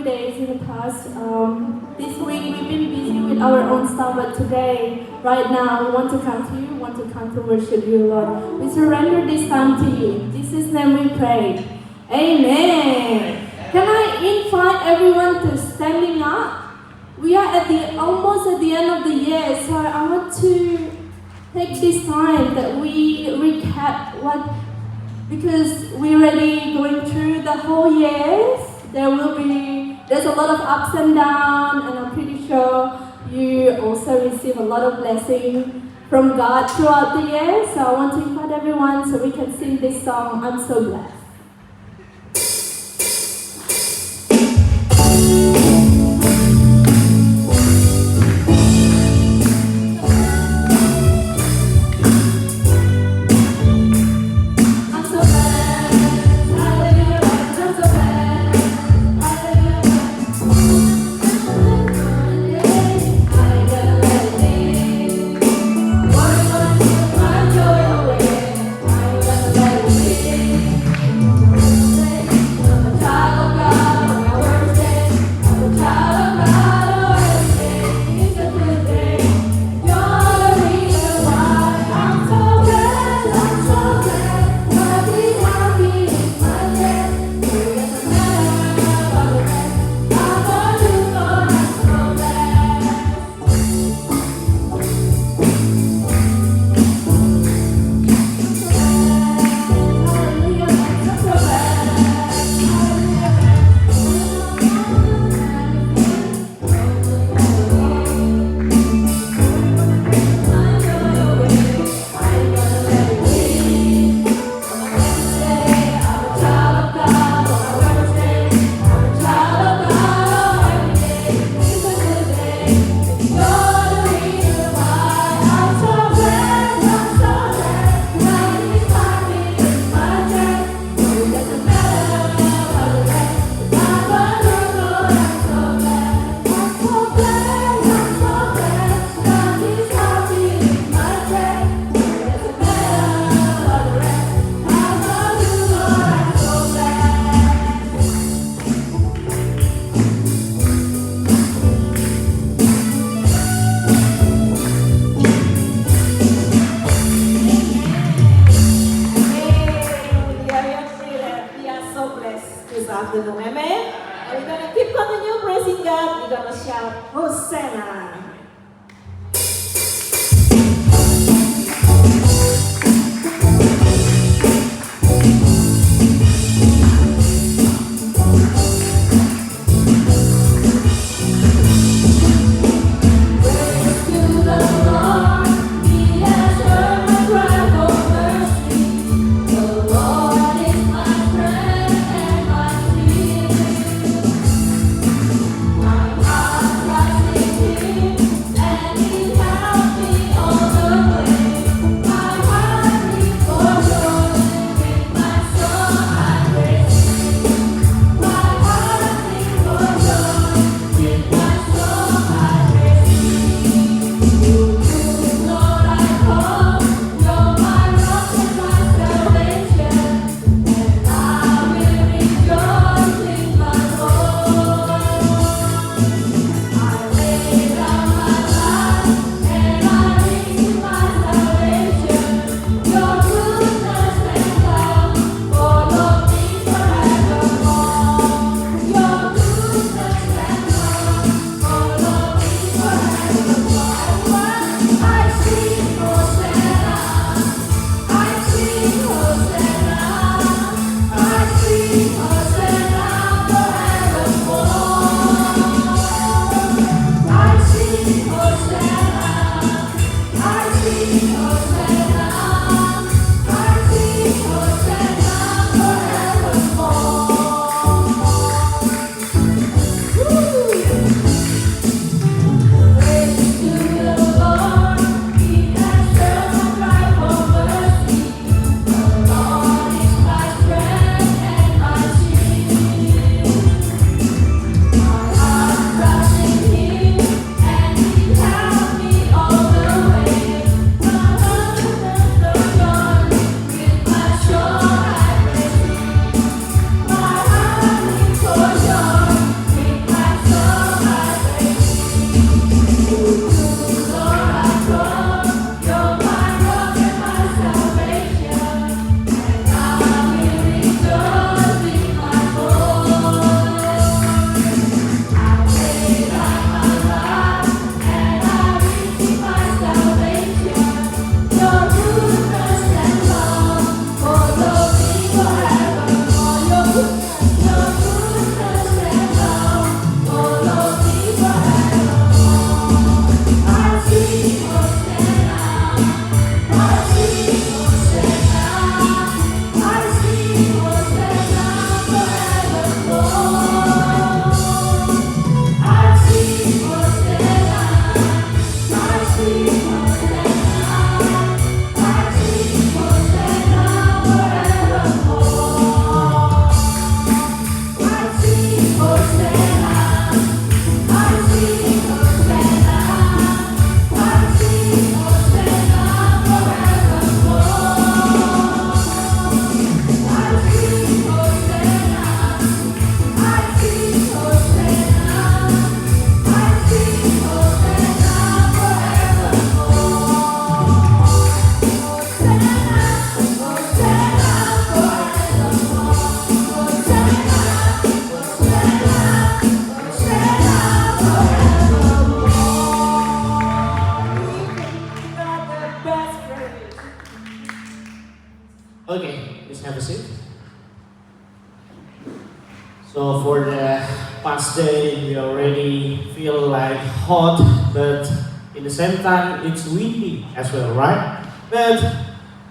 few days in the past. This week we've been busy with our own stuff, but today, right now, we want to come to you, want to come to worship you, Lord. We surrender this time to you. In Jesus' name we pray. Amen. Can I invite everyone to standing up? We are almost at the end of the year, so I want to take this time that we recap because we're already going through the whole year. There's a lot of ups and downs, and I'm pretty sure you also receive a lot of blessing from God throughout the year. So I want to invite everyone so we can sing this song, I'm So Blessed. Amen. And we're going to keep continue praising God. We're going to shout, Hosanna. Thank you. So for the past day, we already feel like hot, but in the same time, it's windy as well, right? But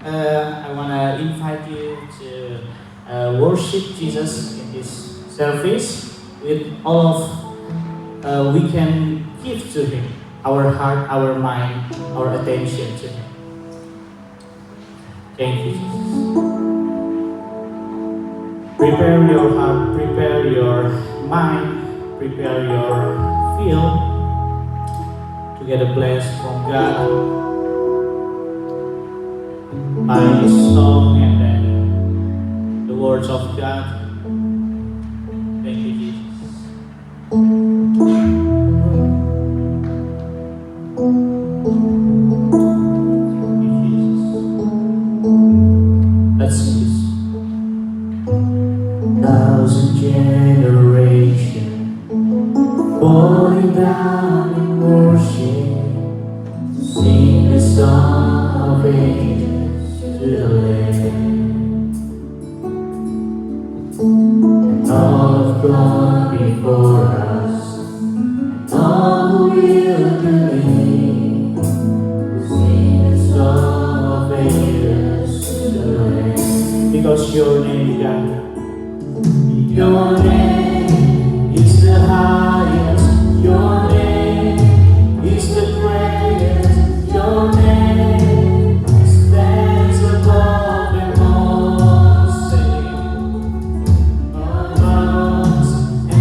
I want to invite you to worship Jesus in this service with all of we can give to Him, our heart, our mind, our attention to Him. Thank you, Jesus. Prepare your heart, prepare your mind, prepare your feel to get a blessing from God by His song and then the words of God. Thank you, Jesus. Thank you, Jesus. Let's sing this. Thousand generations falling down in worship to sing the song of ages to the Lamb, and all of God before us, and all who will believe to sing the song of ages to the Lamb. Because your name, God. Your name is the highest, your name is the greatest, your name stands above them all. Sing, thrones and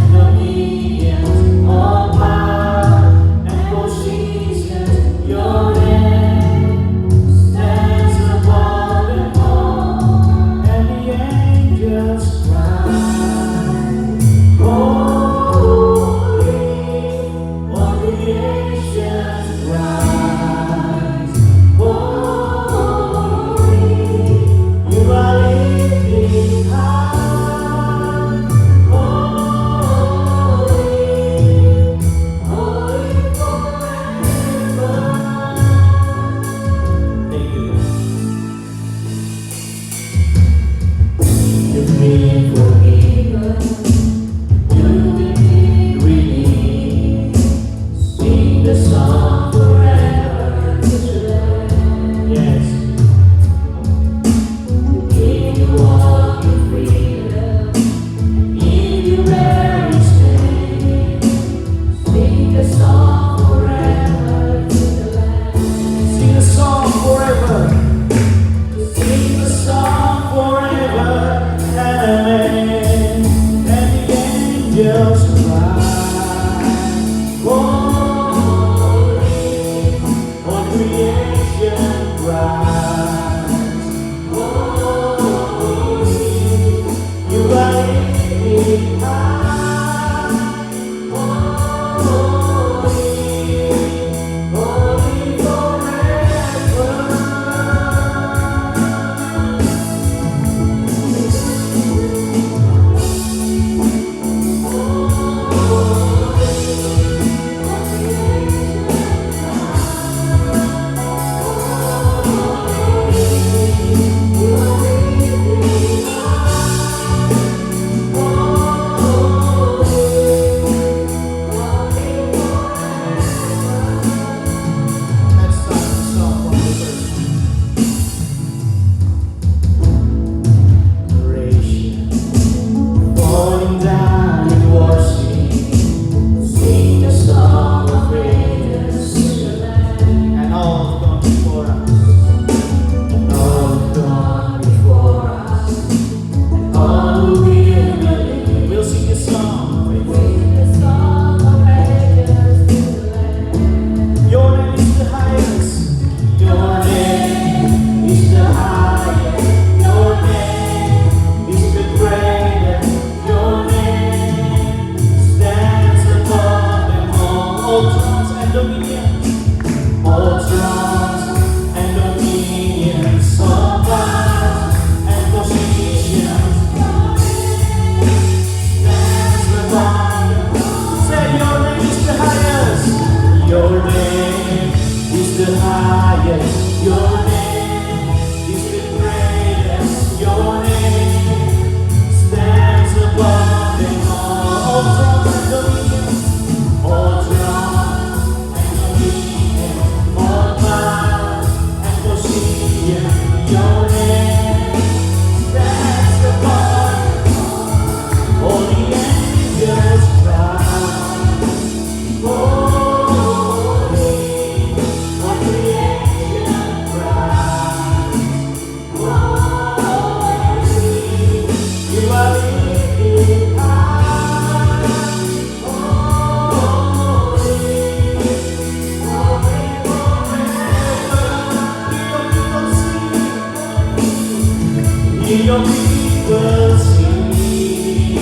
Your people sing,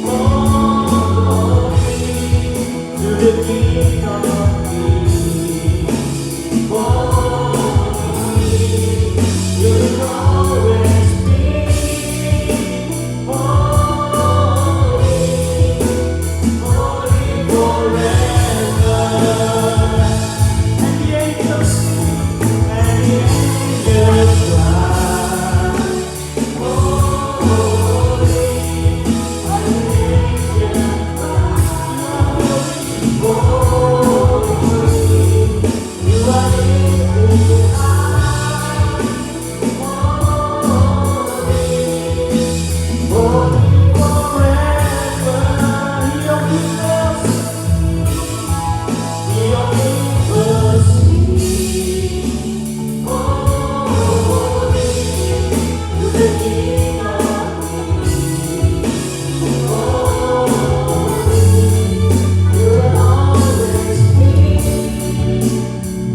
glory to the King of Kings. Glory, you will always be. Holy, holy forever. And the angels sing, and the angels cry. Holy, you are lifted high. Holy forever. Your people sing, your people sing. Holy to the King of Kings. Holy, you will always be.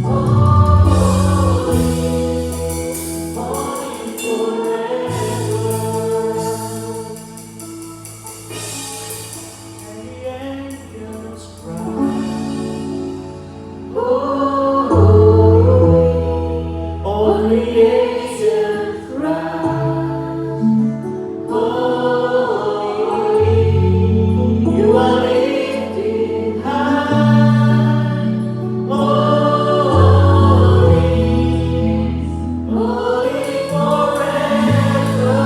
Holy, holy forever. And the angels cry, holy, all creation cries, holy, you are lifted high, holy, holy forever.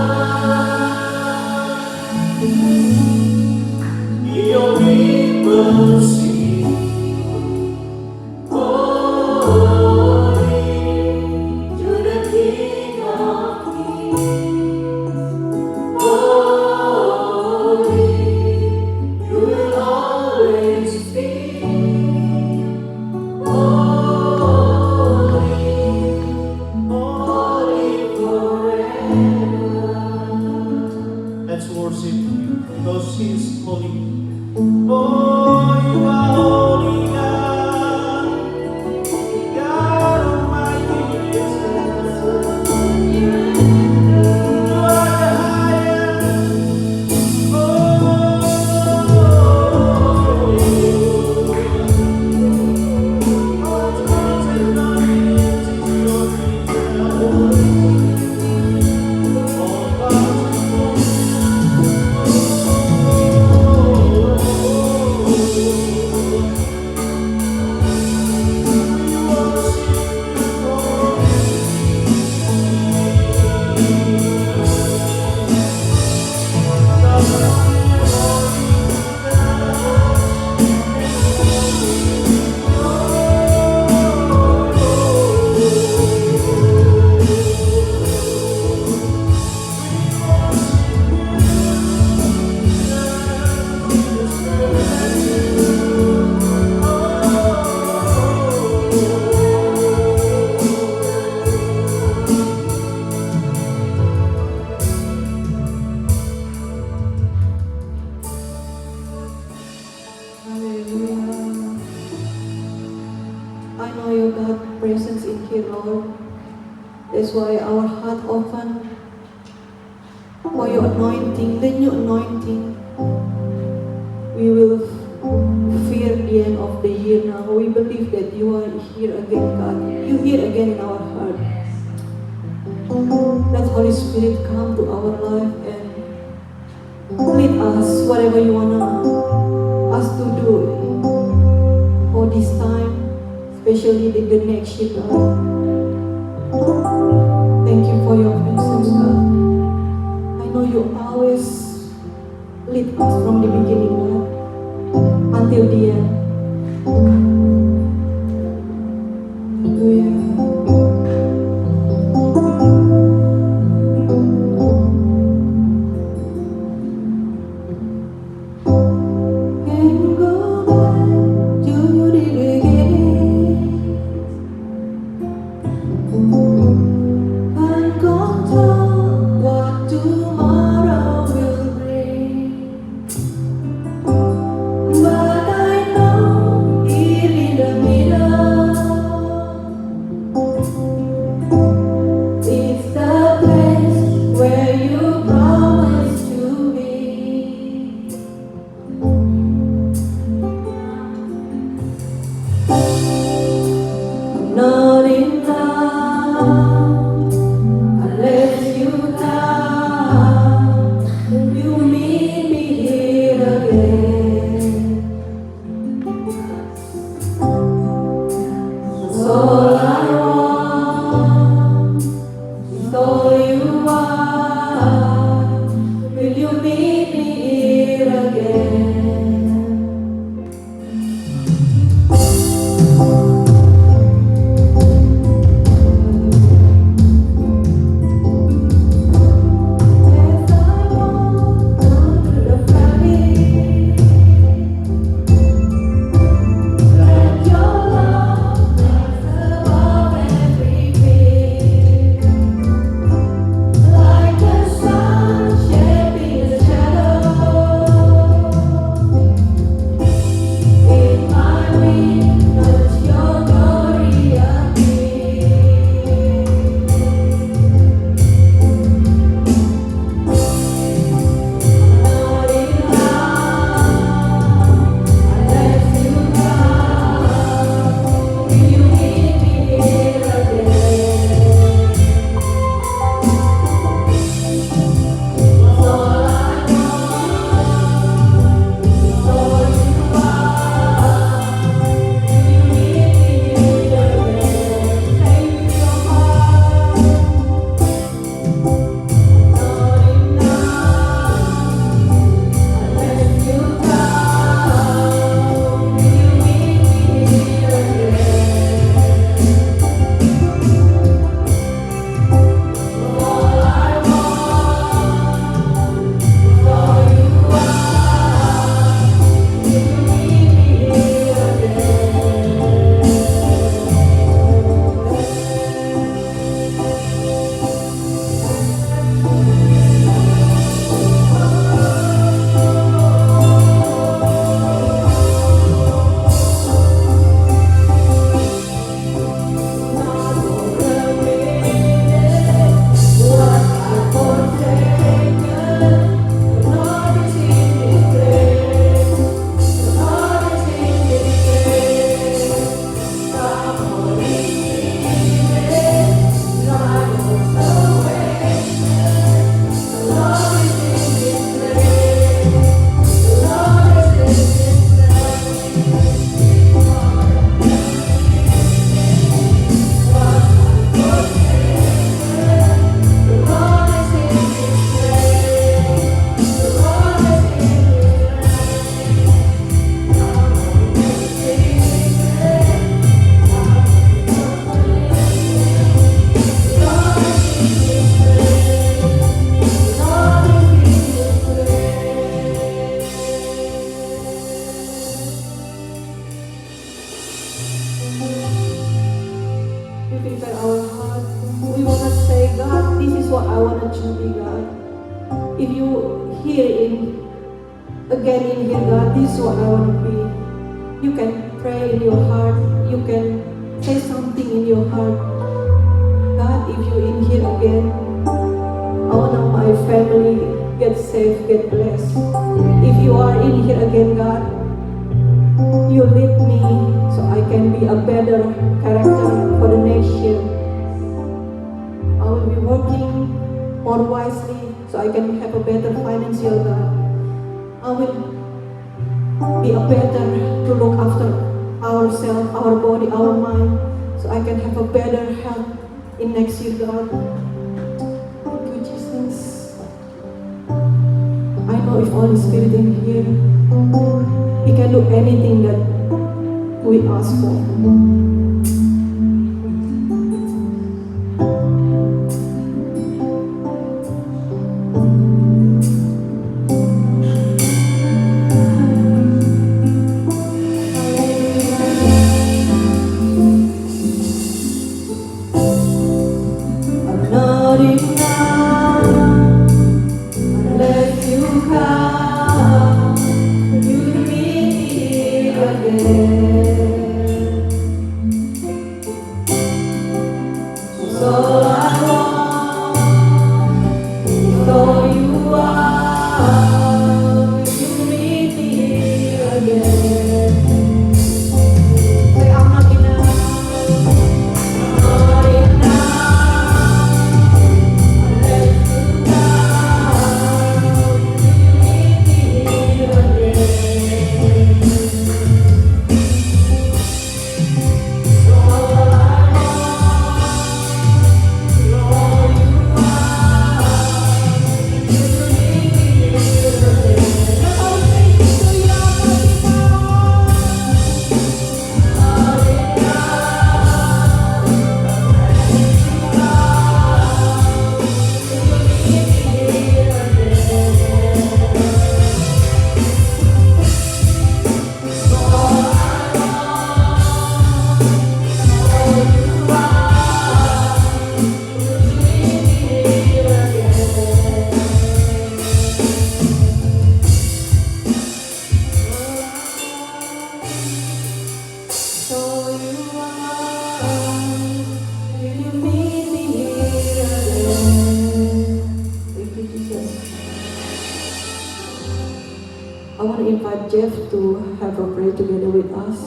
Your people sing, holy to the King of Kings. Holy, you will always be. Holy, holy forever. Let's worship Him because He is holy. Oh, you are holy God, God Almighty Jesus. You are the highest. Oh, Hallelujah. I know your God presence in here, Lord. That's why our heart open for your anointing, the new anointing. We will fear the end of the year now. We believe that you are here again, God. You here again in our heart. Let Holy Spirit come to our life and lead us whatever you want us to do for this time, especially the next year, God. Thank you for your presence, God. I know you always lead us from the beginning, God, until the end. Hallelujah. Can go back to the beginning. Can't control what tomorrow will bring. But I know here in the opportunity, God. If you hear again in here, God, this is what I want to be. You can pray in your heart. You can say something in your heart. God, if you in here again, I want my family get safe, get blessed. If you are in here again, God, you lead me so I can be a better character for the next year. I will be working more wisely so I can have a better financial, God. I will be a better to look after ourselves, our body, our mind, so I can have a better health in next year, God. Thank you, Jesus. I know if Holy Spirit in here, He can do anything that we ask for. I'm not enough unless you come. You meet me again. So I want is all you are. You meet me again. Say I'm not enough. I'm not enough unless you come. You meet me again. So I want is all you are. You meet me again. Now take me to your not so you are. Will you meet me here again? Thank you, Jesus. I want to invite Jeff to have a prayer together with us.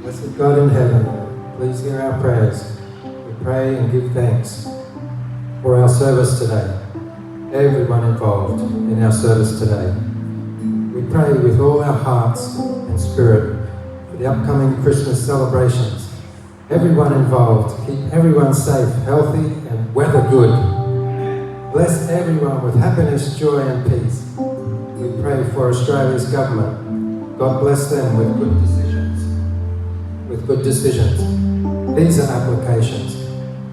Blessed God in heaven, please hear our prayers. We pray and give thanks for our service today, everyone involved in our service today. We pray with all our hearts and spirit for the upcoming Christmas celebrations. Everyone involved, keep everyone safe, healthy and weather good. Bless everyone with happiness, joy and peace. We pray for Australia's government. God bless them with good decisions, visa applications,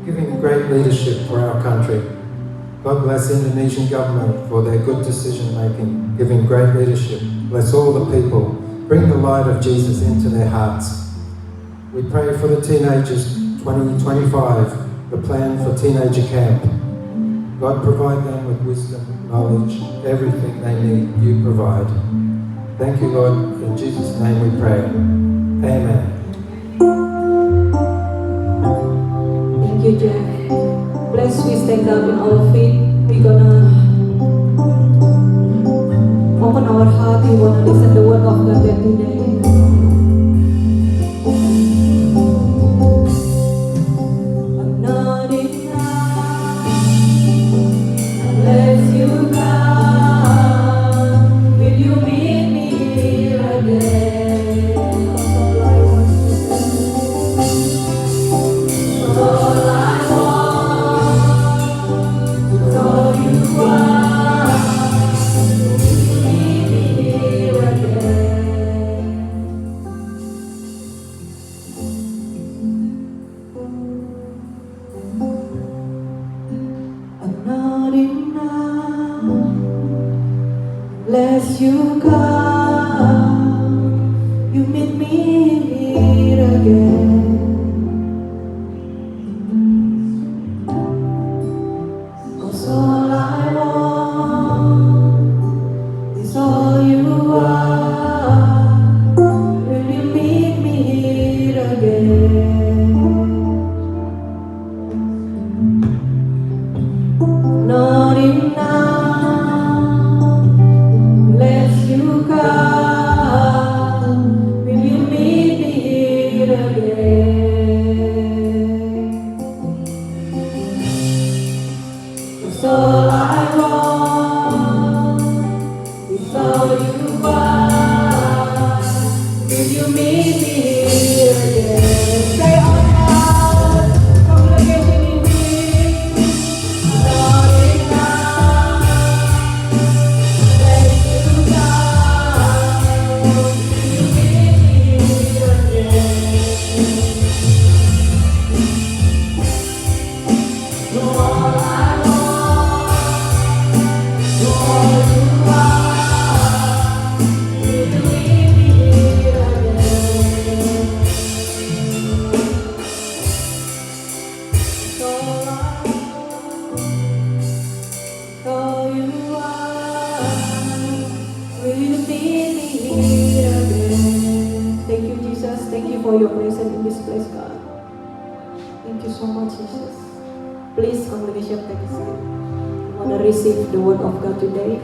giving great leadership for our country. God bless Indonesian government for their good decision making, giving great leadership. Bless all the people. Bring the light of Jesus into their hearts. We pray for the teenagers 2025, the plan for teenager camp. God provide them with wisdom, knowledge, everything they need, you provide. Thank you, Lord. In Jesus' name we pray. Amen. Thank you, Jeff. Bless we stand up in our feet. We're gonna open our heart. We wanna listen the word of God today. I'm not enough unless you come. Will you meet me here again? All I want is all I want is all you are. Meet me here again. As you come, you meet me here again. 'Cause all I want is all you are. Will you meet me here again? Not enough, unless you come. Will you meet me here again? 'Cause all I want is all you are. Will you meet me here again? Say out loud, congregation in here. Not enough, let you come. Will you meet me here again? You're all I want, you're all you are. Will you meet me here again? It's all I want, all you are. Will you meet me here again? Thank you, Jesus. Thank you for your presence in this place, God. Thank you so much, Jesus. Please, congregation, take a seat. I want to receive the word of God today.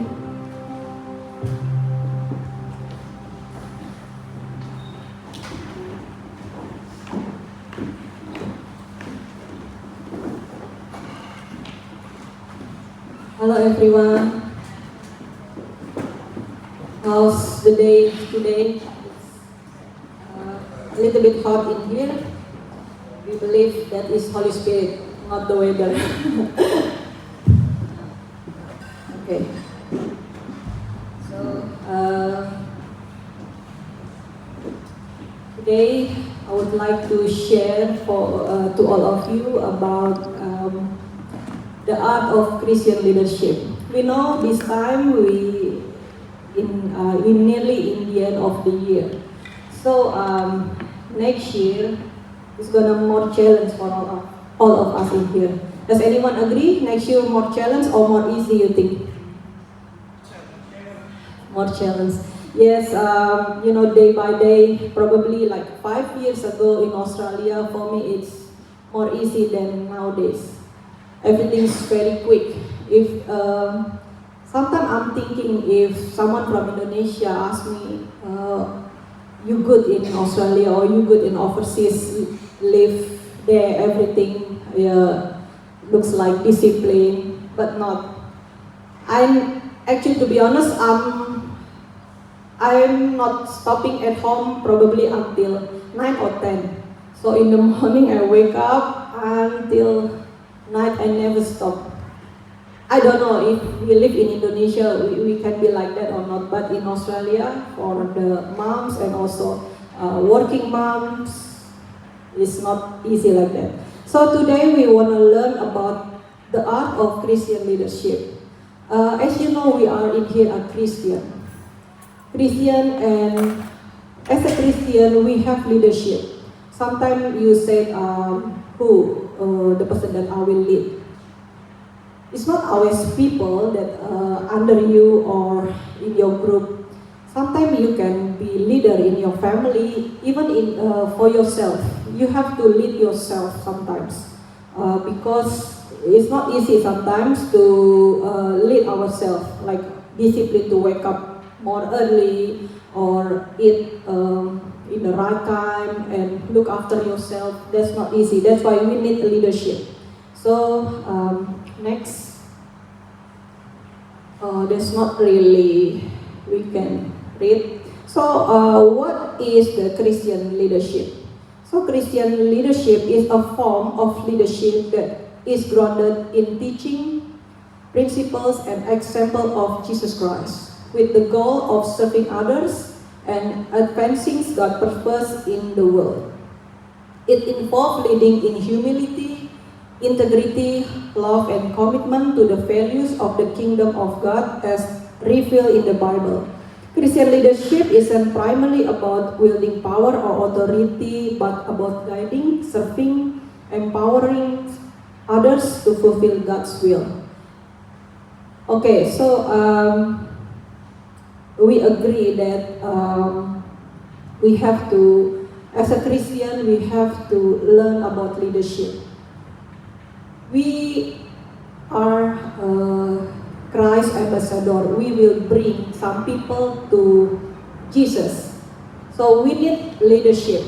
Hello, everyone. How's the day today? A little bit hot in here. We believe that is Holy Spirit, not the weather. Okay. So today I would like to share to all of you about the art of Christian leadership. We know this time we nearly in the end of the year. So next year is gonna more challenge for all of us in here. Does anyone agree? Next year more challenge or more easy, you think? More challenge. Yes, day by day, probably like 5 years ago in Australia, for me it's more easy than nowadays. Everything's very quick. If sometimes I'm thinking if someone from Indonesia asks me, you good in Australia or you good in overseas, live there, everything looks like discipline, but not. I'm actually, to be honest, I'm not stopping at home probably until 9 or 10. So in the morning I wake up until night, I never stop. I don't know if we live in Indonesia, we can be like that or not, but in Australia, for the moms and also working moms, it's not easy like that. So today we want to learn about the art of Christian leadership. As you know, we are in here a Christian, and as a Christian, we have leadership. Sometimes you say, the person that I will lead. It's not always people that under you or in your group. Sometimes you can be leader in your family, even for yourself. You have to lead yourself sometimes because it's not easy sometimes to lead ourselves, like discipline to wake up more early or eat in the right time and look after yourself. That's not easy. That's why we need leadership. So next, that's not really we can read. So what is the Christian leadership? So Christian leadership is a form of leadership that is grounded in teaching, principles, and example of Jesus Christ, with the goal of serving others and advancing God's purpose in the world. It involves leading in humility, integrity, love, and commitment to the values of the kingdom of God as revealed in the Bible. Christian leadership isn't primarily about wielding power or authority, but about guiding, serving, empowering others to fulfill God's will. Okay, so we agree that we have to, as a Christian, we have to learn about leadership. We are Christ ambassador. We will bring some people to Jesus. So we need leadership.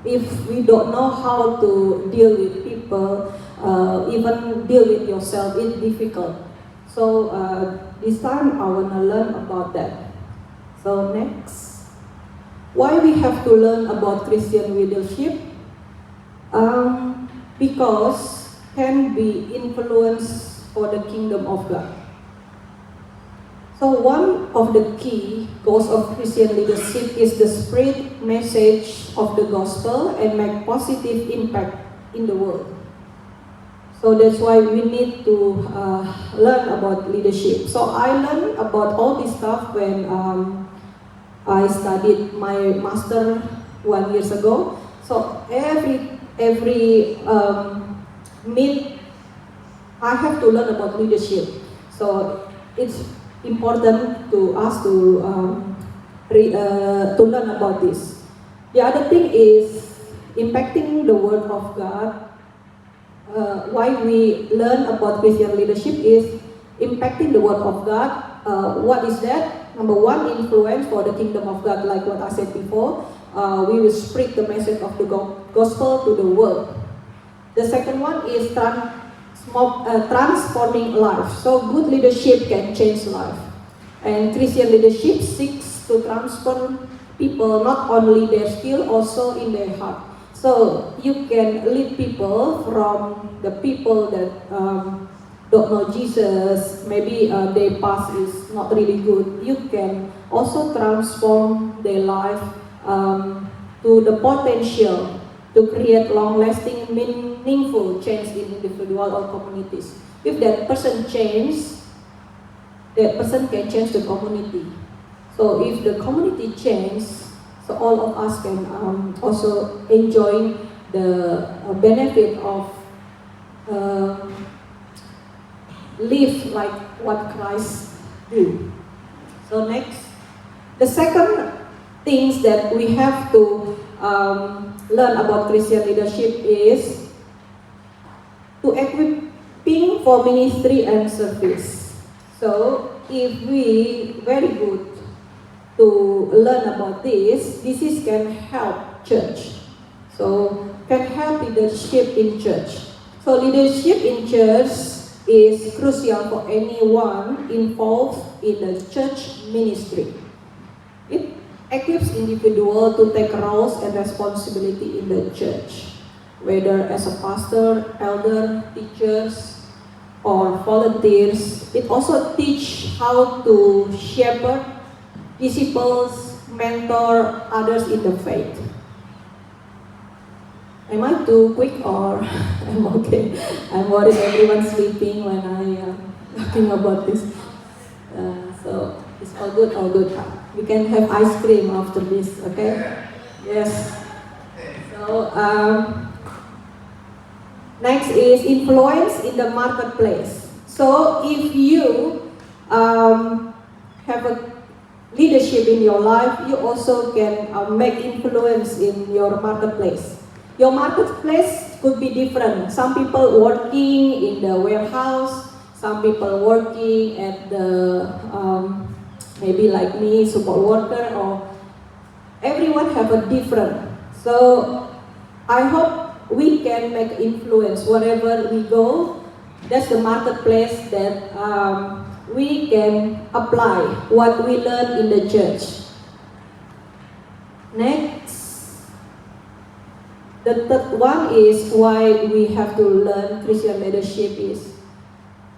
If we don't know how to deal with people, even deal with yourself, it's difficult. So this time I want to learn about that. So next, why we have to learn about Christian leadership? Because can be influence for the kingdom of God. So one of the key goals of Christian leadership is to spread message of the gospel and make positive impact in the world. So that's why we need to learn about leadership. So I learned about all this stuff when I studied my master 1 year ago. So every meet, I have to learn about leadership. So it's important to us to learn about this. The other thing is impacting the word of God. Why we learn about Christian leadership is impacting the word of God. What is that? Number one, influence for the kingdom of God, like what I said before. We will spread the message of the gospel to the world. The second one is transforming life. So good leadership can change life. And Christian leadership seeks to transform people, not only their skill, also in their heart. So you can lead people from the people that don't know Jesus, maybe their past is not really good. You can also transform their life to the potential to create long-lasting, meaningful change in individual or communities. If that person changes, that person can change the community. So if the community changes, so all of us can also enjoy the benefit of live like what Christ do. So next, the second things that we have to learn about Christian leadership is to equipping for ministry and service. So if we very good to learn about this is can help church. So can help leadership in church. So leadership in church is crucial for anyone involved in the church ministry. It equips individuals to take roles and responsibility in the church, whether as a pastor, elder, teachers, or volunteers. It also teaches how to shepherd, disciples, mentor others in the faith. Am I too quick or I'm okay? I'm worried everyone's sleeping when I talking about this. So it's all good, all good. We can have ice cream after this, okay? Yes. So next is influence in the marketplace. So if you have a leadership in your life, you also can make influence in your marketplace. Your marketplace could be different. Some people working in the warehouse, some people working at the maybe like me, support worker, or everyone have a different. So I hope we can make influence wherever we go. That's the marketplace that we can apply what we learn in the church. Next, the third one is why we have to learn Christian leadership is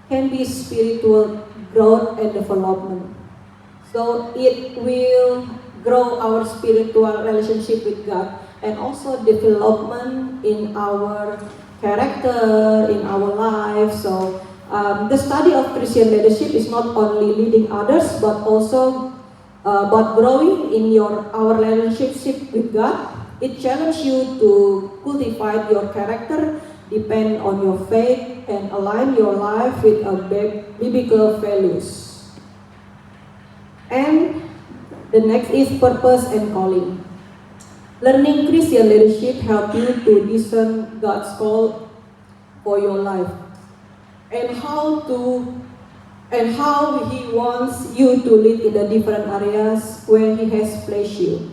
can be spiritual growth and development. So it will grow our spiritual relationship with God and also development in our character, in our life. So the study of Christian leadership is not only leading others, but also about growing in our relationship with God. It challenges you to cultivate your character, depend on your faith, and align your life with biblical values. And the next is purpose and calling. Learning Christian leadership helps you to discern God's call for your life and how He wants you to lead in the different areas where He has placed you.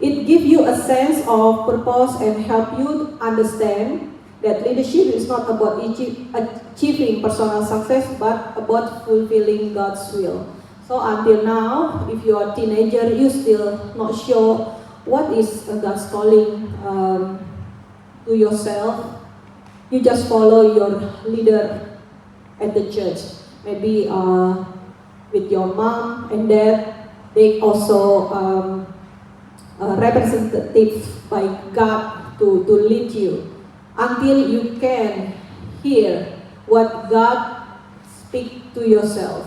It gives you a sense of purpose and help you understand that leadership is not about achieving personal success, but about fulfilling God's will. So until now, if you are a teenager, you still not sure what is God's calling to yourself. You just follow your leader at the church. Maybe with your mom and dad, they also representative by God to lead you until you can hear what God speak to yourself.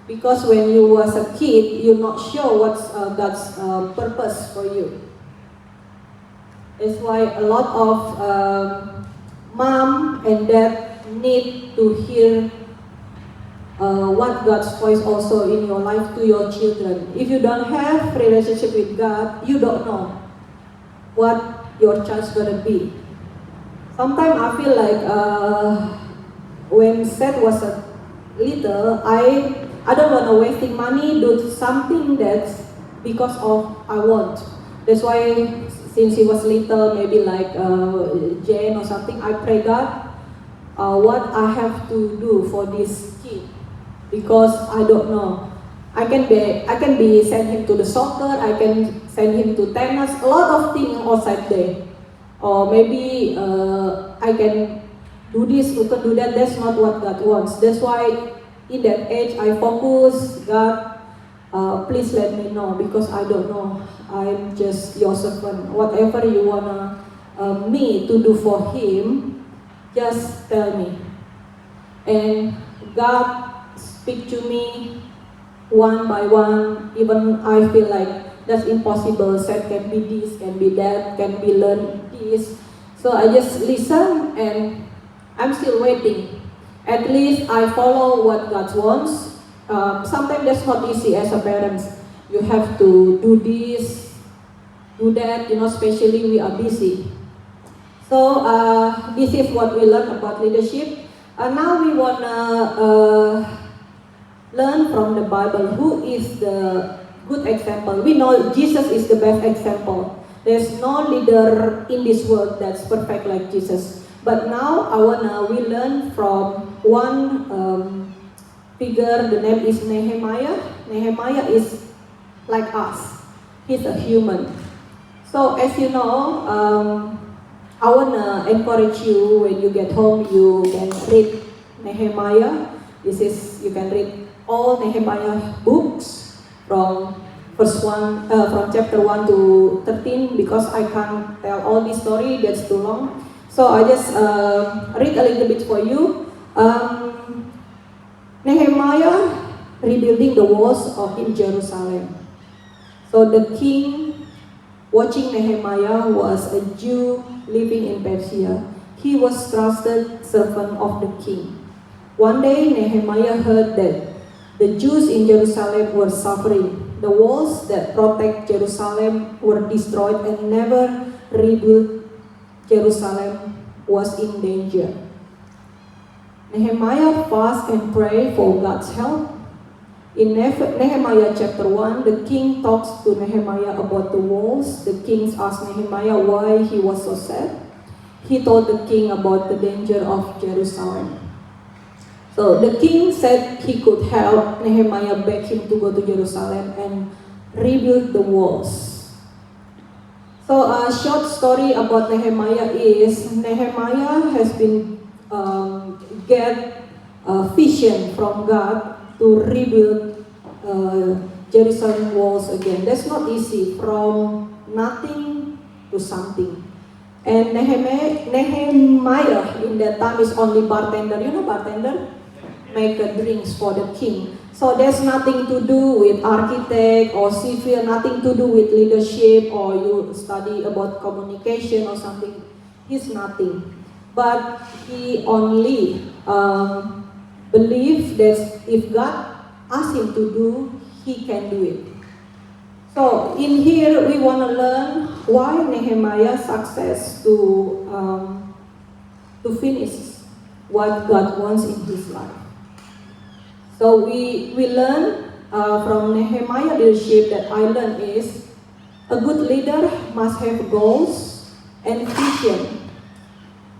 Because when you was a kid, you're not sure what's God's purpose for you. That's why a lot of mom and dad need to hear what God's voice also in your life to your children. If you don't have relationship with God, you don't know what your child's gonna be. Sometimes I feel like when Seth was a little, I don't want to wasting money do something that's because of I want. That's why since he was little, maybe like Jane or something, I pray God what I have to do for this kid, because I don't know. I can be send him to the soccer, I can send him to tennis, a lot of things outside there. Or maybe I can do this, or can do that. That's not what God wants. That's why in that age I focus, God, please let me know, because I don't know. I'm just your servant. Whatever you wanna me to do for him, just tell me. And God speak to me one by one. Even I feel like that's impossible. Said can be this, can be that, can be learn this. So I just listen, and I'm still waiting. At least I follow what God wants. Sometimes that's not easy as a parent. You have to do this, do that, especially we are busy. So this is what we learn about leadership. Now we want to learn from the Bible who is the good example. We know Jesus is the best example. There's no leader in this world that's perfect like Jesus. But now we learn from one figure. The name is Nehemiah. Nehemiah is like us. He's a human. So as you know, I wanna encourage you, when you get home, you can read Nehemiah. You can read all Nehemiah books from from chapter 1 to 13, because I can't tell all this story, that's too long. So I just read a little bit for you. Nehemiah rebuilding the walls in Jerusalem. So the king watching Nehemiah was a Jew living in Persia. He was trusted servant of the king. One day Nehemiah heard that the Jews in Jerusalem were suffering. The walls that protect Jerusalem were destroyed, and never rebuilt Jerusalem was in danger. Nehemiah fasted and prayed for God's help. In Nehemiah chapter 1, the king talks to Nehemiah about the walls. The king asked Nehemiah why he was so sad. He told the king about the danger of Jerusalem. So the king said he could help. Nehemiah begged him to go to Jerusalem and rebuild the walls. So a short story about Nehemiah is Nehemiah has been get a vision from God to rebuild Jerusalem walls again. That's not easy, from nothing to something. And Nehemiah in that time is only bartender. You know bartender? make drinks for the king. So there's nothing to do with architect or civil, nothing to do with leadership or you study about communication or something. He's nothing. But he only believes that if God asks him to do, he can do it. So in here we want to learn why Nehemiah success to finish what God wants in his life. So we learn from Nehemiah leadership that I learned is a good leader must have goals and vision.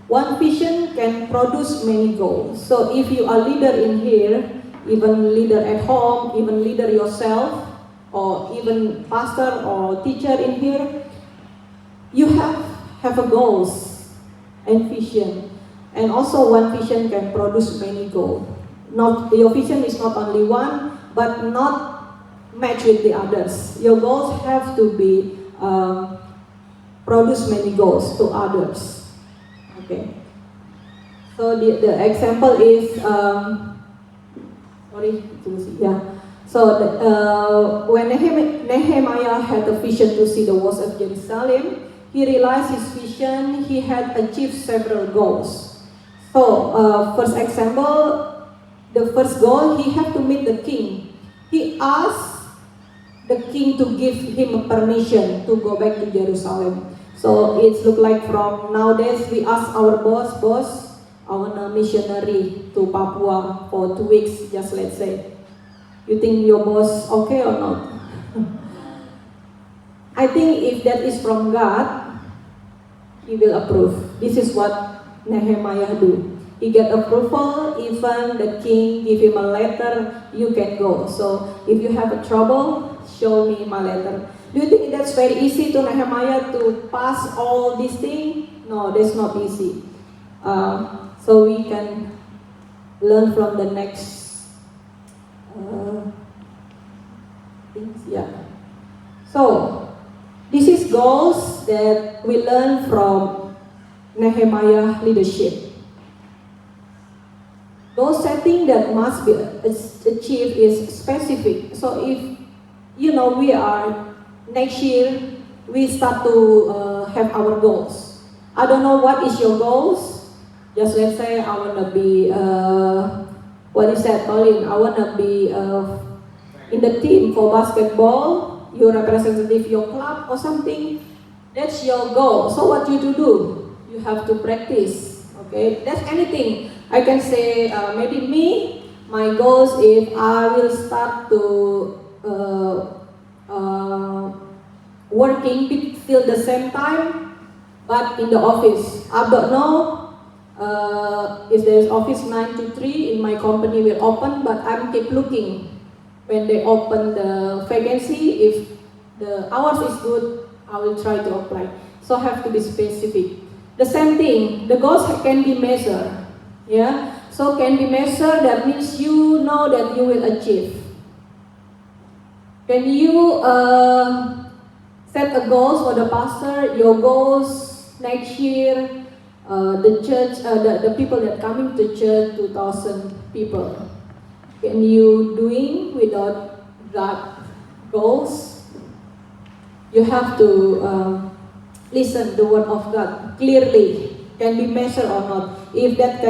One vision can produce many goals. So if you are leader in here, even leader at home, even leader yourself, or even pastor or teacher in here, you have a goals and vision. And also one vision can produce many goals. Not your vision is not only one, but not match with the others. Your goals have to be produce many goals to others. Okay. So the example is So when Nehemiah had a vision to see the walls of Jerusalem, he realized his vision. He had achieved several goals. So first example. The first goal, he had to meet the king. He asked the king to give him permission to go back to Jerusalem. So it looks like from nowadays we ask our boss, I want a missionary to Papua for 2 weeks, just let's say. You think your boss okay or not? I think if that is from God, he will approve. This is what Nehemiah do. He get approval, even the king give him a letter, you can go. So if you have a trouble, show me my letter. Do you think that's very easy to Nehemiah to pass all these things? No, that's not easy. So we can learn from the next things. Yeah. So this is goals that we learn from Nehemiah leadership. Those setting that must be achieved is specific. So if we are next year, we start to have our goals. I don't know what is your goals. Just let's say I want to be what is that, Colin? I want to be in the team for basketball. You representative your club or something. That's your goal. So what you to do? You have to practice. Okay, that's anything. I can say maybe my goals if I will start to working still the same time, but in the office. I don't know if there is office 9 to 3 in my company will open, but I'm keep looking when they open the vacancy. If the hours is good, I will try to apply. So have to be specific. The same thing, the goals can be measured. Yeah, so can be measured, that means you know that you will achieve. Can you set a goals for the pastor, your goals next year, the church, the people that coming to church, 2,000 people. Can you doing without that goals? You have to listen the word of God clearly. Can be measured or not? If that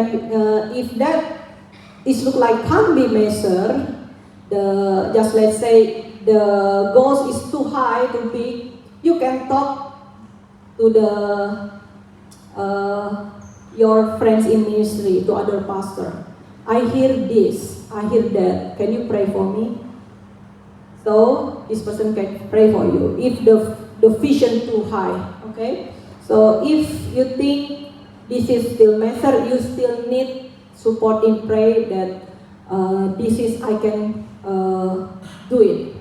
is look like can't be measured, just let's say the goals is too high, too big, you can talk to your friends in ministry, to other pastor. I hear this, I hear that. Can you pray for me? So this person can pray for you. If the vision too high, okay. So if you think this is still measured, you still need support in prayer that this is I can do it.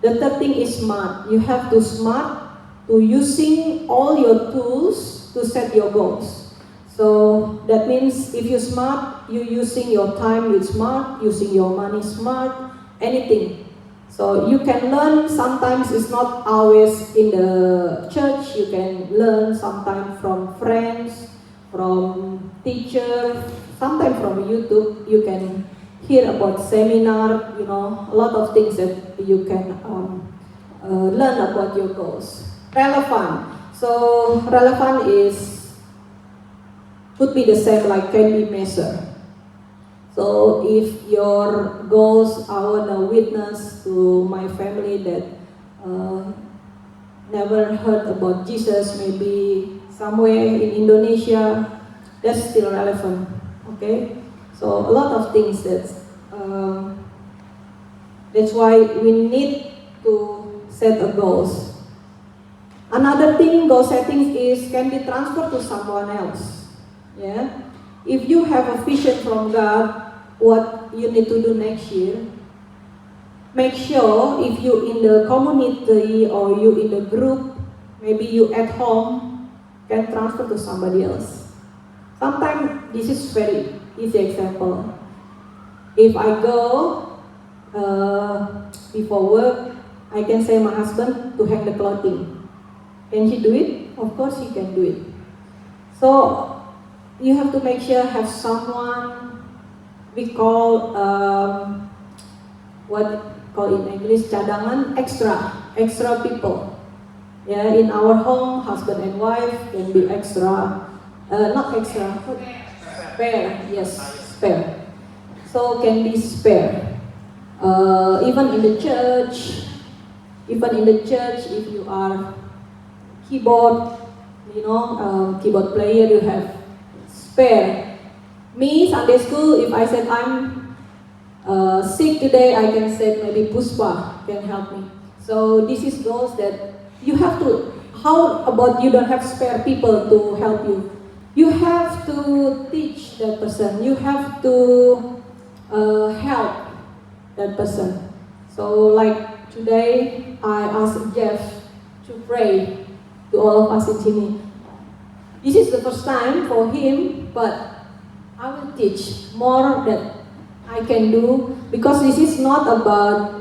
The third thing is smart. You have to smart to using all your tools to set your goals. So that means if you smart, you using your time with smart, using your money smart, anything. So you can learn, sometimes it's not always in the church, you can learn sometimes from friends, from teacher, sometimes from YouTube you can hear about seminar, a lot of things that you can learn about your goals. Relevant. So relevant could be the same like can be measured. So if your goals, I want to witness to my family that never heard about Jesus, maybe somewhere in Indonesia, that's still relevant. Okay, so a lot of things that's why we need to set a goals. Another thing, goal setting can be transferred to someone else. Yeah, if you have a vision from God, what you need to do next year, make sure if you in the community or you in the group, maybe you at home, can transfer to somebody else. Sometimes this is very easy example. If I go before work, I can say my husband to hang the clothing. Can he do it? Of course he can do it. So you have to make sure have someone we call what call in English cadangan, extra people. Yeah, in our home, husband and wife can be extra, not extra, spare. Yes, spare. So can be spare. Even in the church, if you are keyboard, keyboard player, you have spare. Me, Sunday school, if I said I'm sick today, I can say maybe Puspa can help me. So this is goals that you have to, how about you don't have spare people to help you? You have to teach that person. You have to help that person. So like today, I asked Jeff to pray to all of us in sini. This is the first time for him, but I will teach more that I can do, because this is not about,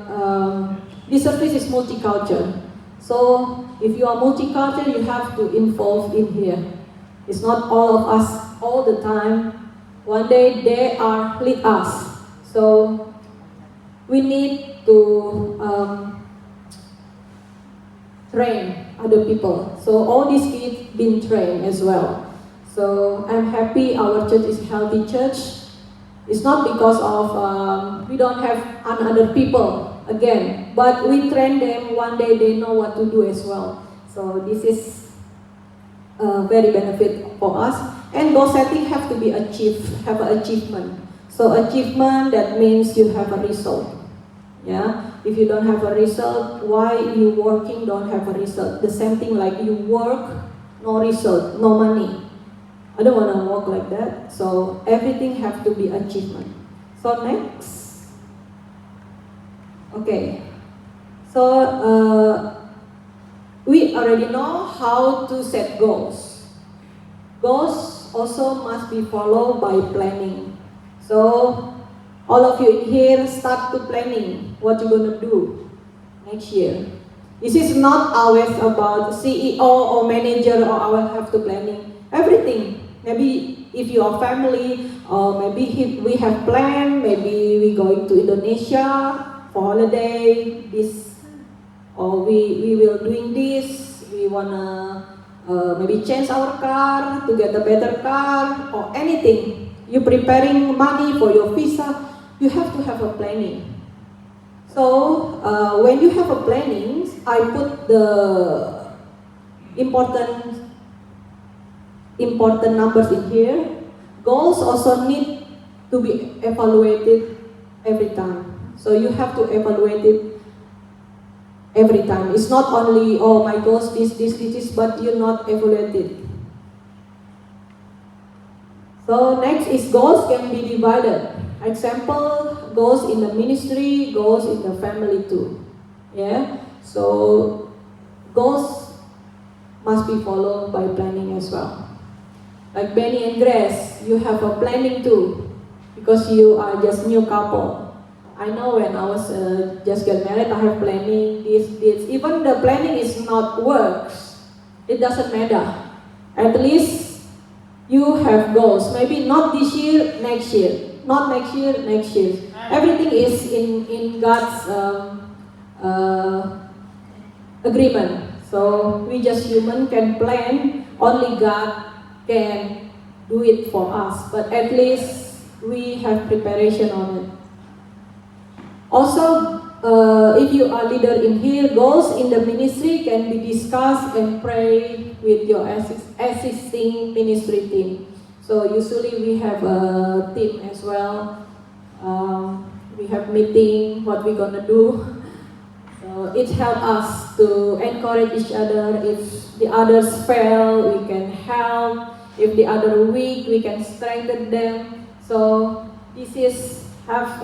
this service is multicultural. So if you are multicultural, you have to involve in here. It's not all of us all the time. One day they are lead us. So we need to train other people. So all these kids been trained as well. So I'm happy our church is a healthy church. It's not because of we don't have other people again, but we train them. One day they know what to do as well. So this is very benefit for us. And goal setting have to be achieved, have an achievement. So achievement, that means you have a result. Yeah. If you don't have a result, why you working don't have a result? The same thing like you work, no result, no money. I don't want to work like that. So everything have to be achievement. So next. Okay. So we already know how to set goals. Goals also must be followed by planning. So all of you in here start to planning what you're going to do next year. This is not always about CEO or manager or I will have to planning. Everything. Maybe if you are family, or maybe we have planned, maybe we going to Indonesia for holiday, this, or we will doing this, we wanna maybe change our car to get a better car, or anything. You preparing money for your visa, you have to have a planning. So when you have a planning, I put the important numbers in here. Goals also need to be evaluated every time. So you have to evaluate it every time. It's not only, oh my goals, this, but you're not evaluated. So next is goals can be divided. Example, goals in the ministry, goals in the family too. Yeah. So goals must be followed by planning as well. Like Benny and Grace, you have a planning too, because you are just new couple. I know when I was just get married, I have planning, this. Even the planning is not works, it doesn't matter. At least you have goals. Maybe not this year, next year. Not next year, next year. Everything is in God's agreement. So we just human can plan. Only God can do it for us. But at least we have preparation on it. Also, if you are leader in here, goals in the ministry can be discussed and pray with your assisting ministry team. So usually we have a team as well. We have meeting, what we're gonna do. So it helps us to encourage each other. If the others fail, we can help. If the other weak, we can strengthen them. So this is have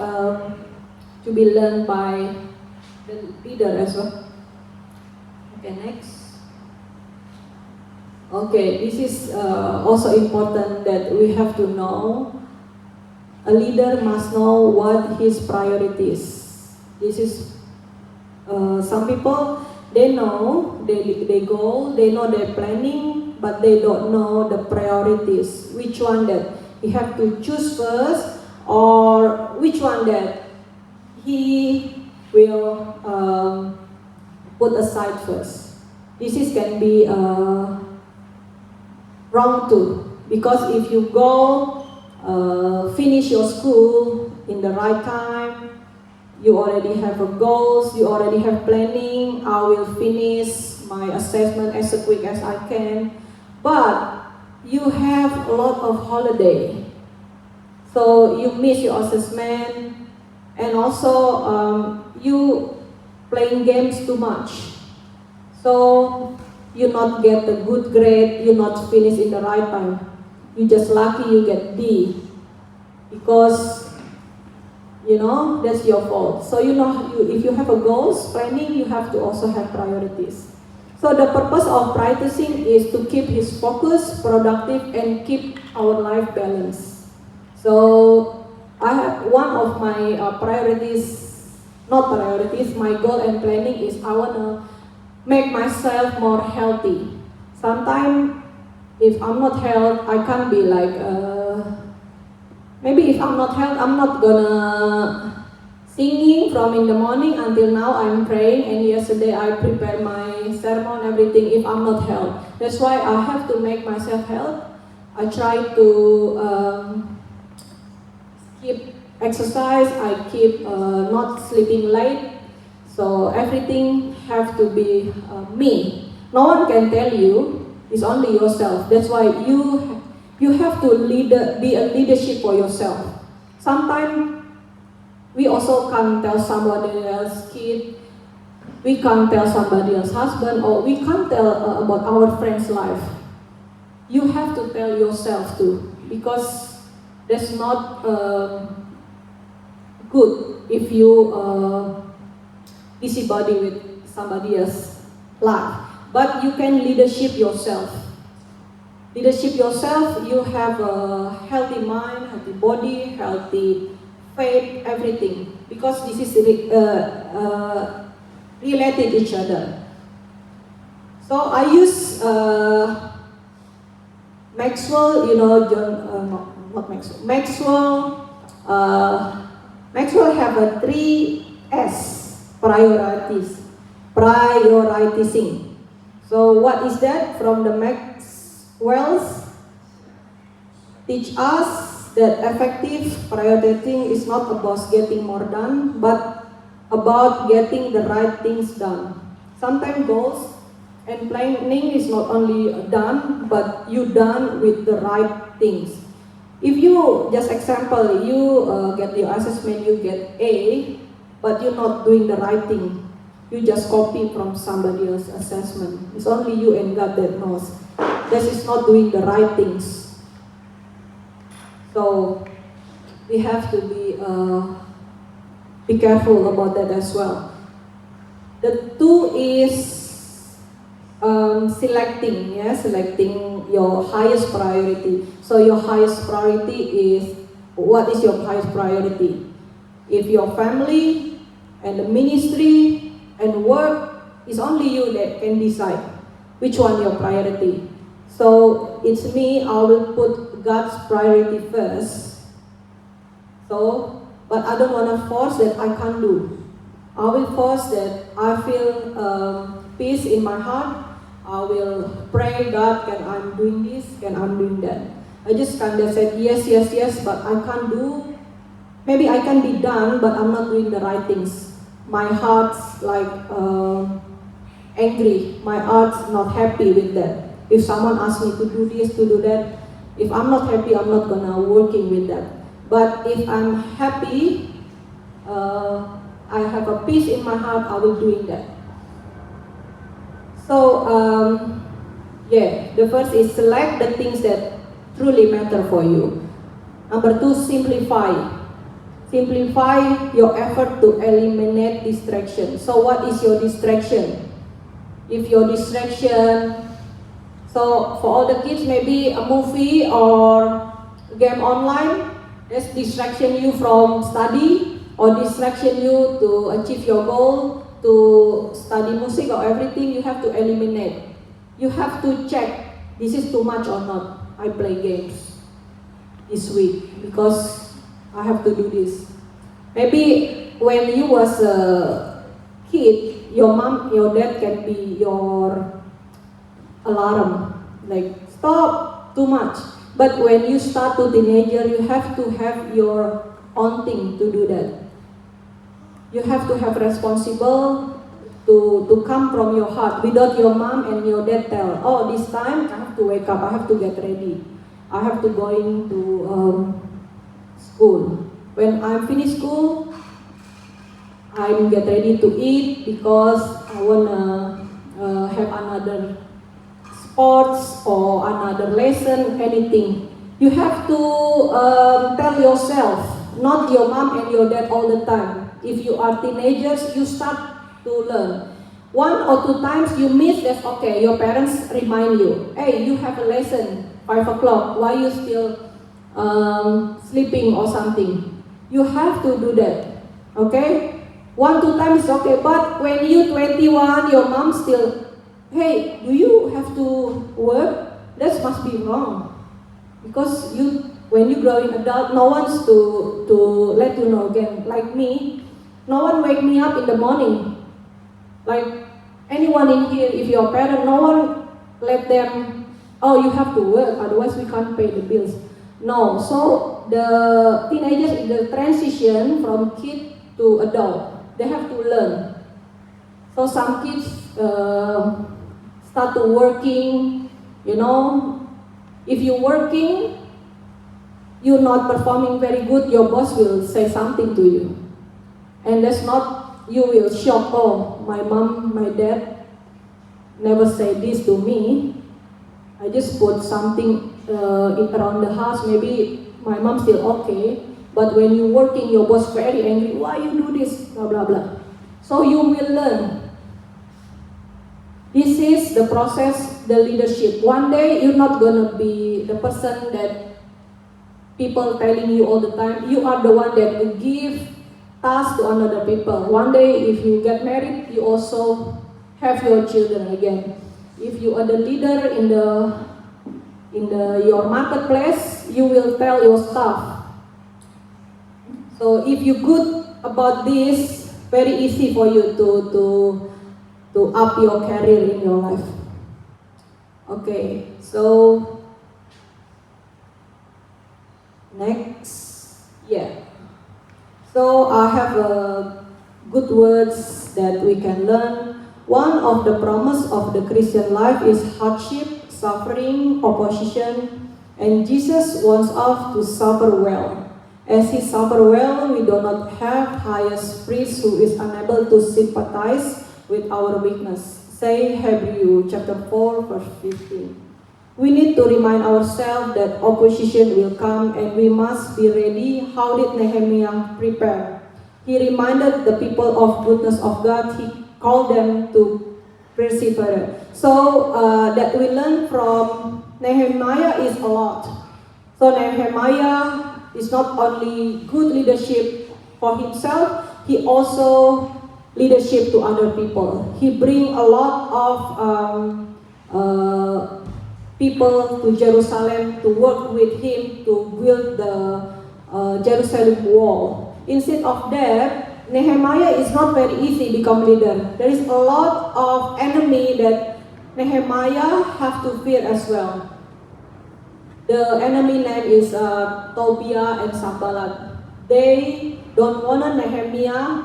to be learned by the leader as well. Okay, next. Okay, this is also important that we have to know. A leader must know what his priorities. This is some people, they know they go, they know their planning, but they don't know the priorities. Which one that he have to choose first, or which one that he will put aside first. This is can be wrong too, because if you go finish your school in the right time, you already have a goals, you already have planning. I will finish my assessment as quick as I can, but you have a lot of holiday, so you miss your assessment. And also, you playing games too much. So, you not get a good grade, you not finish in the right time. You just lucky you get D. Because, you know, that's your fault. So, you know, if you have a goals, planning, you have to also have priorities. So, the purpose of prioritizing is to keep his focus, productive, and keep our life balanced. So, I have one of my my goal and planning is I want to make myself more healthy. Sometimes, if I'm not healthy, I can't be like, maybe if I'm not healthy, I'm not gonna singing from in the morning until now I'm praying, and yesterday I prepared my sermon, everything, if I'm not healthy. That's why I have to make myself healthy. I try to keep exercise, I keep not sleeping late, so everything have to be me. No one can tell you, it's only yourself. That's why you have to be a leadership for yourself. Sometimes we also can't tell somebody else's kid, we can't tell somebody else's husband, or we can't tell about our friend's life. You have to tell yourself too, because that's not good if you busybody with somebody else's life. But you can leadership yourself. Leadership yourself, you have a healthy mind, healthy body, healthy faith, everything. Because this is related each other. So I use Maxwell, you know, not Maxwell. Maxwell have a 3S priorities. Prioritizing. So what is that? From the Maxwell's teach us that effective prioritizing is not about getting more done, but about getting the right things done. Sometimes goals and planning is not only done, but you done with the right things. If you, just example, you get your assessment, you get A, but you're not doing the right thing. You just copy from somebody else's assessment. It's only you and God that knows. This is not doing the right things. So we have to be careful about that as well. The two is selecting your highest priority. So your highest priority is, what is your highest priority? If your family and the ministry and work, is only you that can decide which one your priority. So it's me, I will put God's priority first. So, but I don't want to force that I can't do. I will force that I feel peace in my heart. I will pray, God, can I'm doing this, can I'm doing that. I just kind of said yes, but I can't do. Maybe I can be done, but I'm not doing the right things. My heart's like angry. My heart's not happy with that. If someone asks me to do this, to do that, if I'm not happy, I'm not gonna working with that. But if I'm happy, I have a peace in my heart, I will doing that. So, the first is select the things that truly matter for you. Number 2, simplify. Simplify your effort to eliminate distraction. So what is your distraction? If your distraction, so for all the kids, maybe a movie or game online, that's distraction you from study or distraction you to achieve your goal, to study music or everything, you have to eliminate. You have to check, this is too much or not. I play games this week because I have to do this. Maybe when you was a kid, your mom, your dad can be your alarm, like stop, too much. But when you start to teenager, you have to have your own thing to do that. You have to have responsible to come from your heart without your mom and your dad tell, oh, this time I have to wake up, I have to get ready, I have to going to school. When I finish school, I'm get ready to eat because I wanna have another sports or another lesson, anything. You have to tell yourself, not your mom and your dad all the time. If you are teenagers, you start to learn. 1 or 2 times you miss, that's okay. Your parents remind you, hey, you have a lesson, 5 o'clock, why you still sleeping or something? You have to do that, okay? 1, 2 times is okay, but when you 21, your mom still, hey, do you have to work? That must be wrong. Because when you grow in adult, no one's to let you know again. Like me, no one wake me up in the morning. Like anyone in here, if you're a parent, no one let them, oh, you have to work, otherwise we can't pay the bills. No, so the teenagers in the transition from kid to adult, they have to learn. So some kids start to working, you know, if you're working, you're not performing very good, your boss will say something to you. And that's not, you will shock, oh, my mom, my dad never say this to me. I just put something around the house, maybe my mom still okay, but when you're working, your boss very angry, why you do this, blah, blah, blah. So you will learn. This is the process, the leadership. One day, you're not gonna be the person that people telling you all the time. You are the one that will give tasks to another people. One day, if you get married, you also have your children again. If you are the leader in your marketplace, you will tell your staff. So if you're good about this, very easy for you to up your career in your life. Okay, so next, So I have good words that we can learn. One of the promise of the Christian life is hardship, suffering, opposition, and Jesus wants us to suffer well. As he suffered well, we do not have highest priest who is unable to sympathize with our weakness. Say Hebrews chapter 4, verse 15. We need to remind ourselves that opposition will come and we must be ready. How did Nehemiah prepare? He reminded the people of goodness of God. He called them to persevere. So that we learn from Nehemiah is a lot. So Nehemiah is not only good leadership for himself, he also leadership to other people. He bring a lot of people to Jerusalem to work with him to build the Jerusalem wall. Instead of that, Nehemiah is not very easy become leader. There is a lot of enemy that Nehemiah have to fear as well. The enemy name is Tobiah and Sanballat. They don't want Nehemiah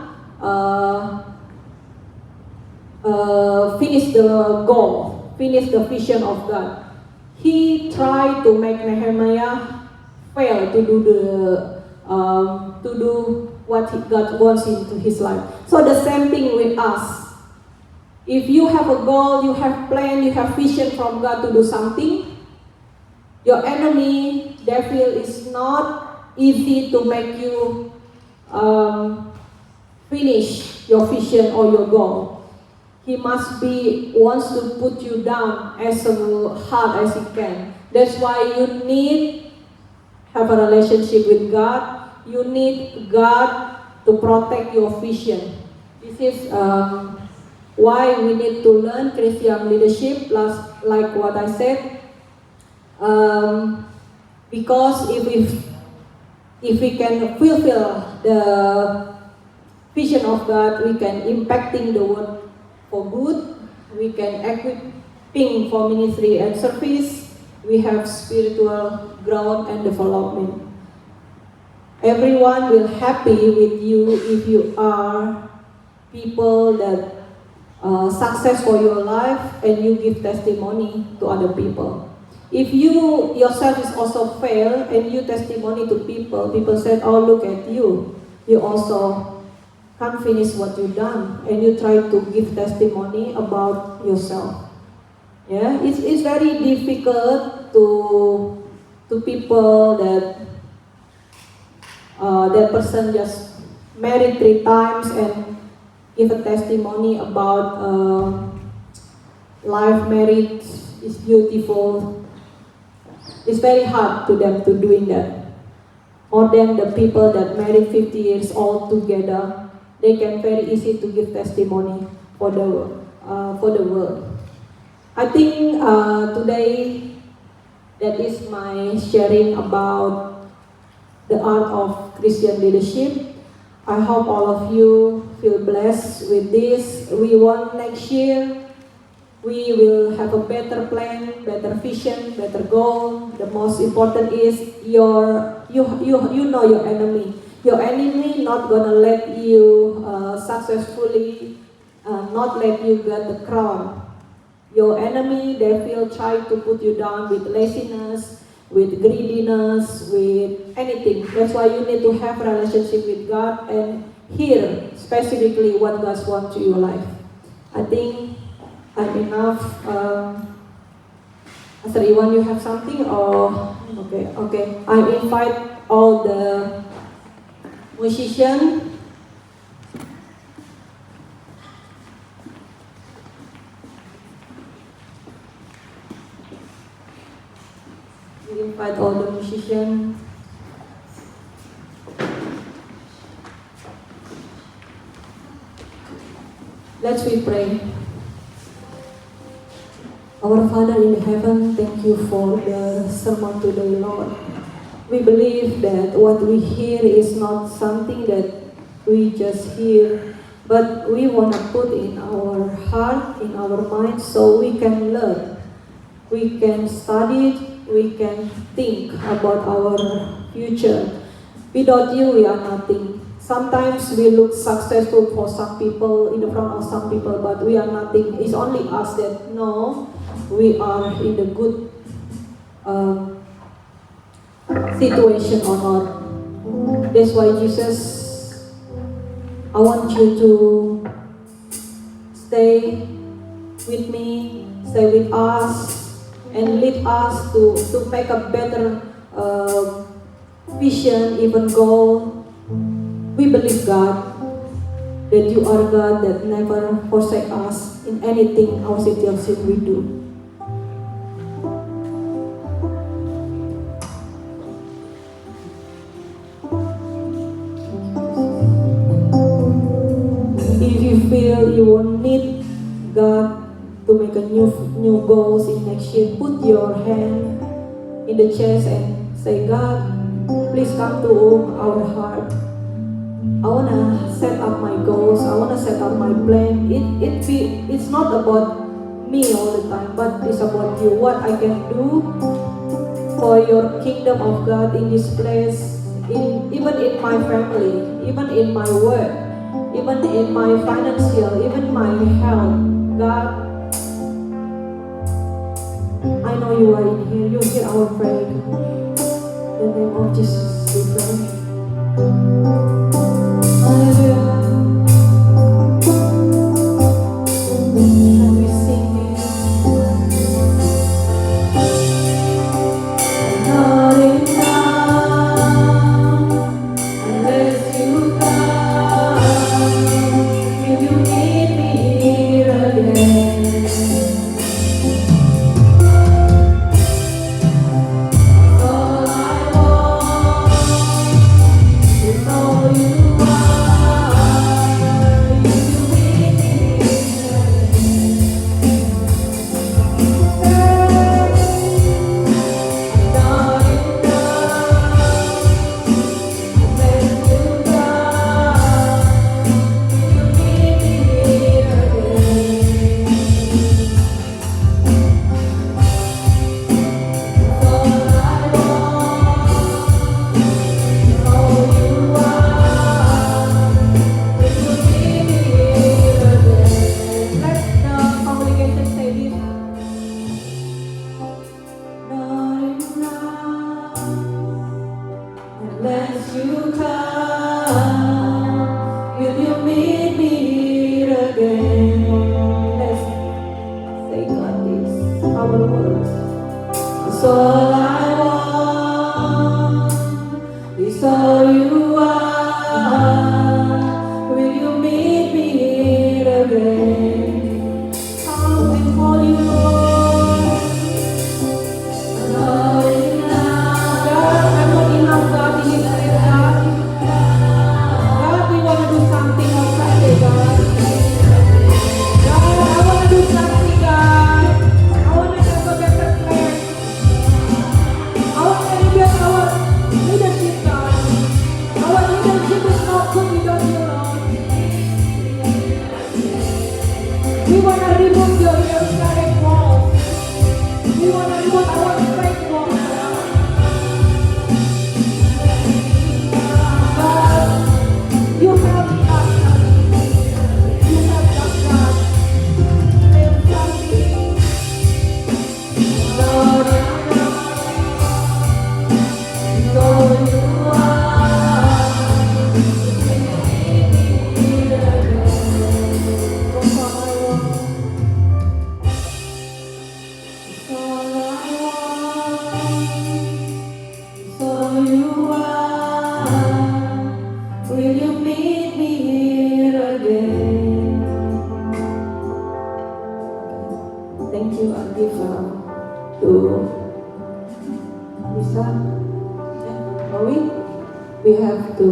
finish the goal, finish the vision of God. He tried to make Nehemiah fail to do what God wants into his life. So the same thing with us. If you have a goal, you have plan, you have vision from God to do something, your enemy, devil, is not easy to make you finish your vision or your goal. He wants to put you down as hard as he can. That's why you need have a relationship with God. You need God to protect your vision. This is why we need to learn Christian leadership, like what I said. Because if we can fulfill the vision of God, we can impacting the world for good. We can equipping for ministry and service. We have spiritual growth and development. Everyone will happy with you if you are people that success for your life and you give testimony to other people. If you yourself is also fail and you testimony to people said, oh, look at you. You also can't finish what you've done, and you try to give testimony about yourself. Yeah, it's very difficult to people that that person just married 3 times and give a testimony about life marriage is beautiful. It's very hard to them to doing that. More than the people that married 50 years all together, they can very easy to give testimony for the world. I think today that is my sharing about the art of Christian leadership. I hope all of you feel blessed with this. We want next year we will have a better plan, better vision, better goal. The most important is you know your enemy. Your enemy not gonna let you successfully, not let you get the crown. Your enemy, they will try to put you down with laziness, with greediness, with anything. That's why you need to have a relationship with God and hear specifically what God wants to your life. I think I'm enough. Pastor Iwan, you have something? Or okay. I invite all the musicians. We invite all the musicians. Let's we pray. Our Father in heaven, thank you for the sermon today, Lord. We believe that what we hear is not something that we just hear, but we want to put in our heart, in our mind, so we can learn. We can study, we can think about our future. Without you, we are nothing. Sometimes we look successful for some people, in the front of some people, but we are nothing. It's only us that know we are in the good situation or not. That's why Jesus, I want you to stay with me, stay with us, and lead us to make a better vision, even goal. We believe, God, that you are God that never forsake us in anything our situation we do. If you feel you will need God to make a new goals in next year, put your hand in the chest and say, God, please come to our heart. I wanna set up my goals. I wanna set up my plan. It's not about me all the time, but it's about you. What I can do for your kingdom of God in this place, even in my family, even in my work, even in my financial, even my health. God, I know you are in here. You hear our prayer. In the name of Jesus, we pray. Hallelujah. Can we sing it? Not enough unless you come. Will you meet me here again? All I want is all you are. You meet me here again. Not enough unless you come. You meet me here again. All I want is all you are. Will you meet me here again? Let the congregation say this. Not enough unless you come. Will you meet me here again? Let's say God this, our words. That's all I want is all you are. Will you meet me here again? Come and call you Lord. Not enough. God, I'm not enough, God, in this place, God. God, we want to do something on Sunday, God. God, I want to do something, God. I want to have a better plan. I want to rebuild our leadership, God. Our leadership is not good without you, Lord. We want to remove your Jerusalem walls. We want to remove our straight walls, God. God, you help us, God. You help us, God. Live something. Lord, it's all you are. That's all I want. It's all I want. It's all you are. Will you meet me here again? Thank you. I'll give to Lisa. Chloe. We have to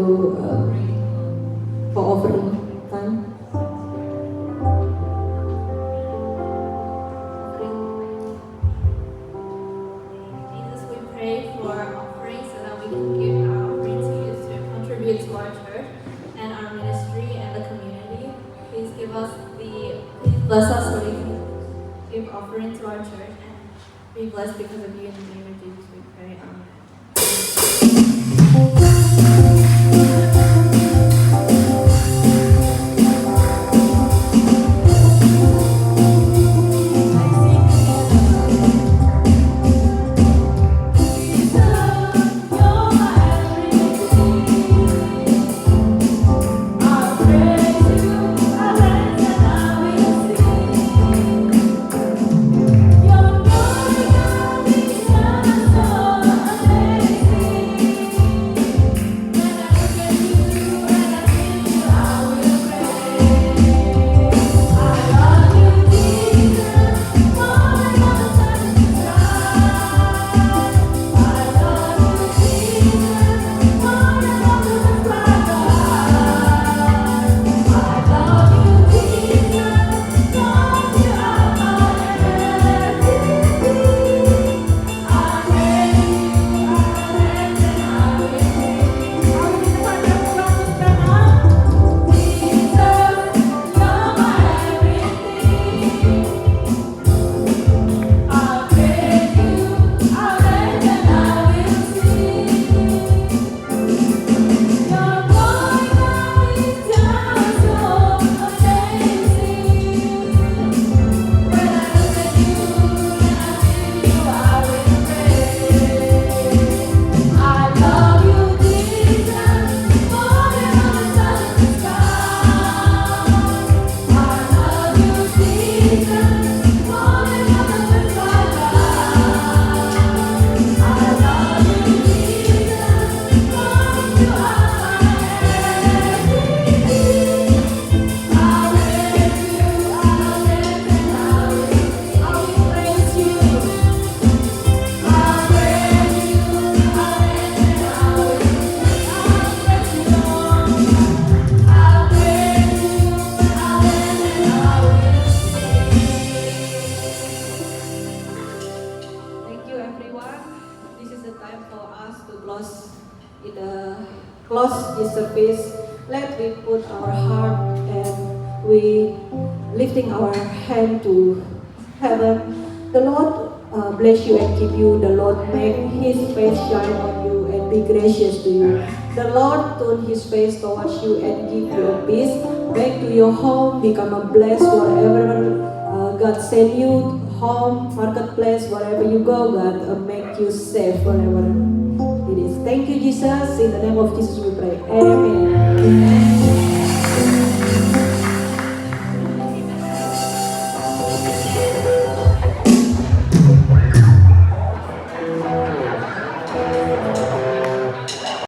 for offering time. Jesus, we pray for offerings so that we can give our offering to you to contribute to our church and our ministry and the community. Please bless us so we can give offering to our church and be blessed because of you. In the name of Jesus, we pray. Amen. Your glory, God, is time for us to close this service. Let we put our heart and we lifting our hand to heaven. The Lord bless you and keep you. The Lord make His face shine on you and be gracious to you. The Lord turn His face towards you and give you a peace. Back to your home, become a blessed wherever God send you, home, marketplace, wherever you go, God make you safe wherever it is. Thank you, Jesus. In the name of Jesus we pray. Amen.